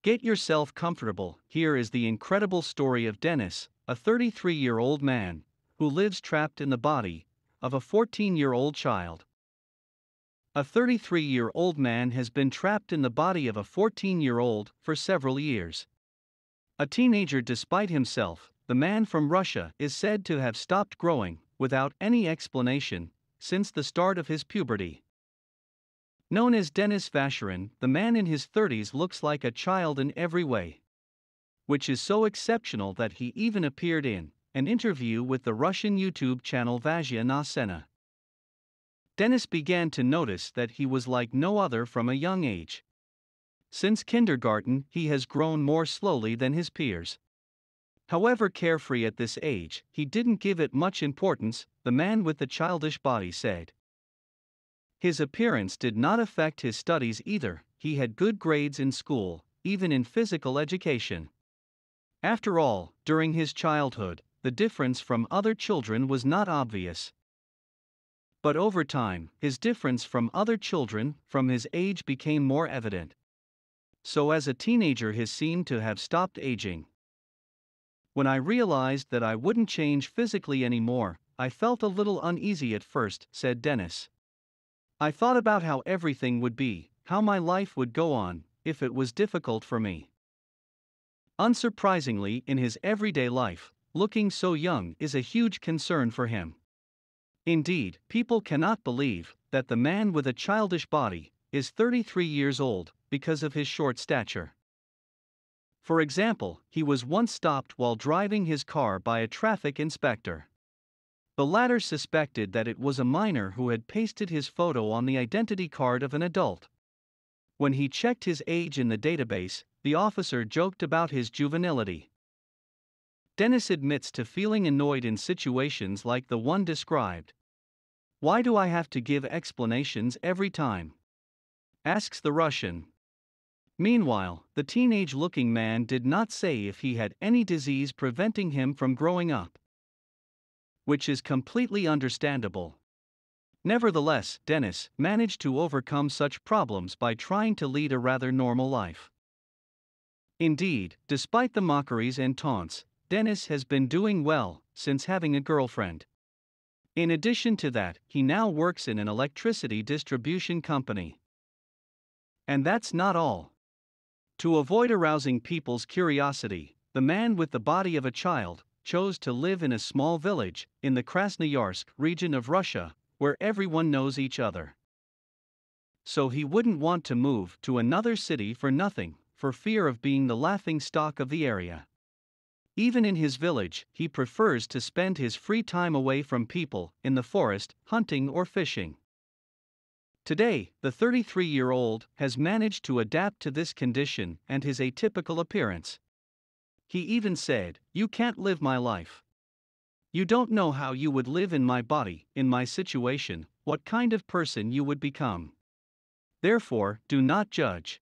Get yourself comfortable. Here is the incredible story of Dennis, a 33-year-old man who lives trapped in the body of a 14-year-old child. A 33-year-old man has been trapped in the body of a 14-year-old for several years. A teenager despite himself, the man from Russia is said to have stopped growing, without any explanation, since the start of his puberty. Known as Denis Vasherin, the man in his 30s looks like a child in every way. Which is so exceptional that he even appeared in an interview with the Russian YouTube channel Vazhya na Scena. Denis began to notice that he was like no other from a young age. Since kindergarten, he has grown more slowly than his peers. However carefree at this age, he didn't give it much importance, the man with the childish body said. His appearance did not affect his studies either, he had good grades in school, even in physical education. After all, during his childhood, the difference from other children was not obvious. But over time, his difference from other children from his age became more evident. So as a teenager he seemed to have stopped aging. When I realized that I wouldn't change physically anymore, I felt a little uneasy at first, said Denis. I thought about how everything would be, how my life would go on, if it was difficult for me. Unsurprisingly, in his everyday life, looking so young is a huge concern for him. Indeed, people cannot believe that the man with a childish body is 33 years old because of his short stature. For example, he was once stopped while driving his car by a traffic inspector. The latter suspected that it was a minor who had pasted his photo on the identity card of an adult. When he checked his age in the database, the officer joked about his juvenility. Denis admits to feeling annoyed in situations like the one described. Why do I have to give explanations every time? Asks the Russian. Meanwhile, the teenage-looking man did not say if he had any disease preventing him from growing up. Which is completely understandable. Nevertheless, Denis managed to overcome such problems by trying to lead a rather normal life. Indeed, despite the mockeries and taunts, Denis has been doing well since having a girlfriend. In addition to that, he now works in an electricity distribution company. And that's not all. To avoid arousing people's curiosity, the man with the body of a child chose to live in a small village in the Krasnoyarsk region of Russia, where everyone knows each other. So he wouldn't want to move to another city for nothing, for fear of being the laughing stock of the area. Even in his village, he prefers to spend his free time away from people, in the forest, hunting or fishing. Today, the 33-year-old has managed to adapt to this condition and his atypical appearance. He even said, "You can't live my life. You don't know how you would live in my body, in my situation, what kind of person you would become. Therefore, do not judge."